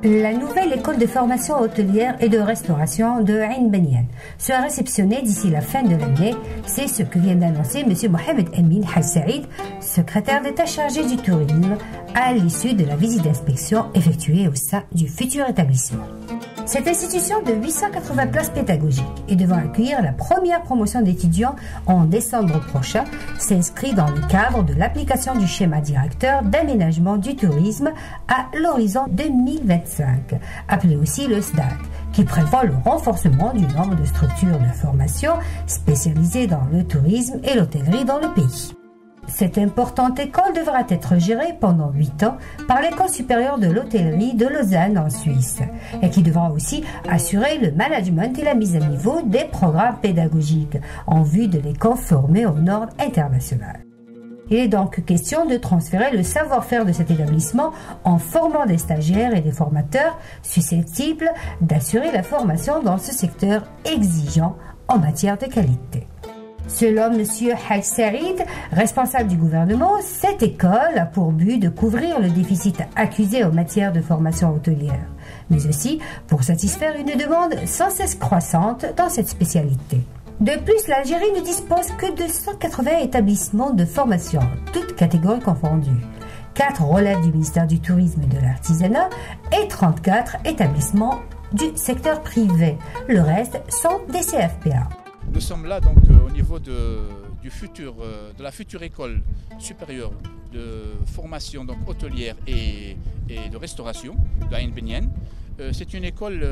La nouvelle école de formation hôtelière et de restauration de Ain Beniane sera réceptionnée d'ici la fin de l'année. C'est ce que vient d'annoncer M. Mohamed Amin Haj Saïd, secrétaire d'État chargé du tourisme, à l'issue de la visite d'inspection effectuée au sein du futur établissement. Cette institution de 880 places pédagogiques et devant accueillir la première promotion d'étudiants en décembre prochain s'inscrit dans le cadre de l'application du schéma directeur d'aménagement du tourisme à l'horizon 2025, appelé aussi le SDAT, qui prévoit le renforcement du nombre de structures de formation spécialisées dans le tourisme et l'hôtellerie dans le pays. Cette importante école devra être gérée pendant 8 ans par l'École supérieure de l'hôtellerie de Lausanne en Suisse et qui devra aussi assurer le management et la mise à niveau des programmes pédagogiques en vue de les conformer aux normes internationales. Il est donc question de transférer le savoir-faire de cet établissement en formant des stagiaires et des formateurs susceptibles d'assurer la formation dans ce secteur exigeant en matière de qualité. Selon M. Haj Saïd, responsable du gouvernement, cette école a pour but de couvrir le déficit accusé en matière de formation hôtelière, mais aussi pour satisfaire une demande sans cesse croissante dans cette spécialité. De plus, l'Algérie ne dispose que de 180 établissements de formation, toutes catégories confondues. 4 relèvent du ministère du Tourisme et de l'Artisanat et 34 établissements du secteur privé. Le reste sont des CFPA. Nous sommes là donc au niveau de la future école supérieure de formation donc, hôtelière et de restauration de Ain Beniane. C'est une école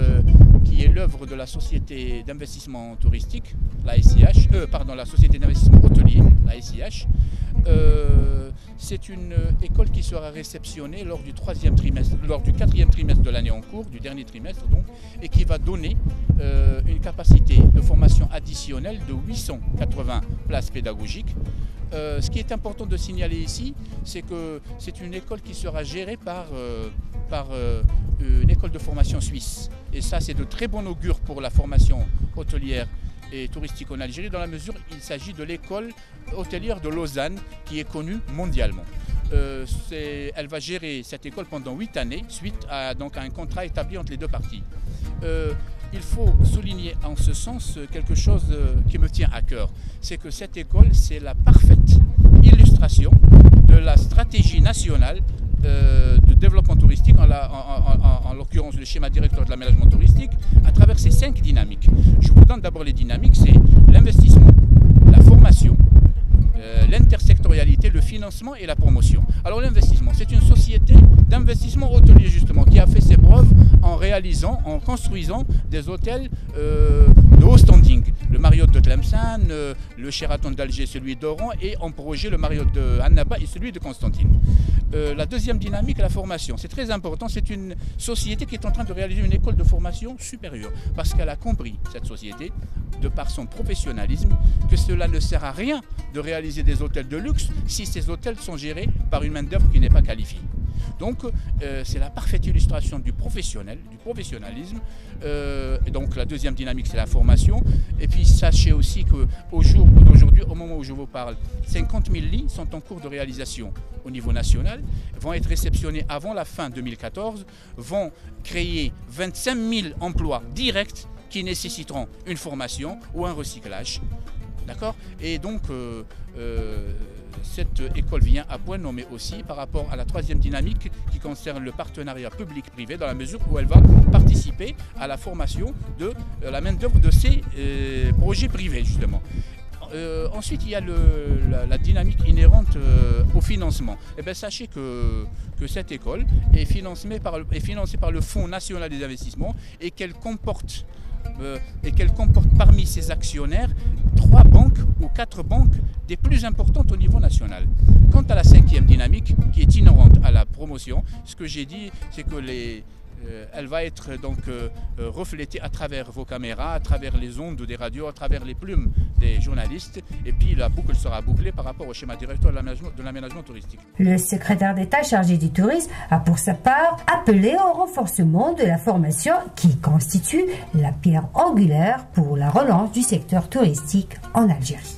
qui est l'œuvre de la société d'investissement touristique, la SIH, la société d'investissement hôtelier, la SIH. C'est une école qui sera réceptionnée lors du 4e trimestre de l'année en cours, du dernier trimestre donc, et qui va donner une capacité de formation additionnelle de 880 places pédagogiques. Ce qui est important de signaler ici, c'est que c'est une école qui sera gérée par une école de formation suisse. Et ça, c'est de très bon augure pour la formation hôtelière et touristique en Algérie, dans la mesure où il s'agit de l'école hôtelière de Lausanne, qui est connue mondialement. Elle va gérer cette école pendant 8 années, suite à un contrat établi entre les deux parties. Il faut souligner en ce sens quelque chose qui me tient à cœur. C'est que cette école, c'est la parfaite illustration de la stratégie nationale de développement touristique, en l'occurrence le schéma directeur de l'aménagement touristique, à travers ces 5 dynamiques. Je vous donne d'abord les dynamiques, c'est l'investissement, la formation, l'intersectorialité, le financement et la promotion. Alors l'investissement, c'est une société d'investissement hôtelier justement qui a fait ses preuves en construisant des hôtels de haut standing. Le Marriott de Tlemcen, le Sheraton d'Alger, celui d'Oran, et en projet le Marriott de Annaba et celui de Constantine. La deuxième dynamique, la formation. C'est très important, c'est une société qui est en train de réaliser une école de formation supérieure parce qu'elle a compris, cette société, de par son professionnalisme, que cela ne sert à rien de réaliser des hôtels de luxe si ces hôtels sont gérés par une main-d'œuvre qui n'est pas qualifiée. Donc c'est la parfaite illustration du professionnalisme. Et donc la deuxième dynamique, c'est la formation. Et puis sachez aussi qu'au jour d'aujourd'hui, au moment où je vous parle, 50 000 lits sont en cours de réalisation au niveau national, vont être réceptionnés avant la fin 2014, vont créer 25 000 emplois directs qui nécessiteront une formation ou un recyclage. D'accord ? Et donc cette école vient à point nommé aussi par rapport à la troisième dynamique qui concerne le partenariat public-privé, dans la mesure où elle va participer à la formation de la main-d'œuvre de ces projets privés justement. Ensuite, il y a la dynamique inhérente au financement. Eh bien, sachez que cette école est financée par le Fonds national des investissements et qu'elle comporte parmi ses actionnaires 3 banques ou 4 banques des plus importantes au niveau national. Quant à la 5e dynamique, qui est inhérente à la promotion, ce que j'ai dit, c'est que elle va être donc reflétée à travers vos caméras, à travers les ondes des radios, à travers les plumes des journalistes, et puis la boucle sera bouclée par rapport au schéma directeur de l'aménagement touristique. Le secrétaire d'État chargé du tourisme a pour sa part appelé au renforcement de la formation qui constitue la pierre angulaire pour la relance du secteur touristique en Algérie.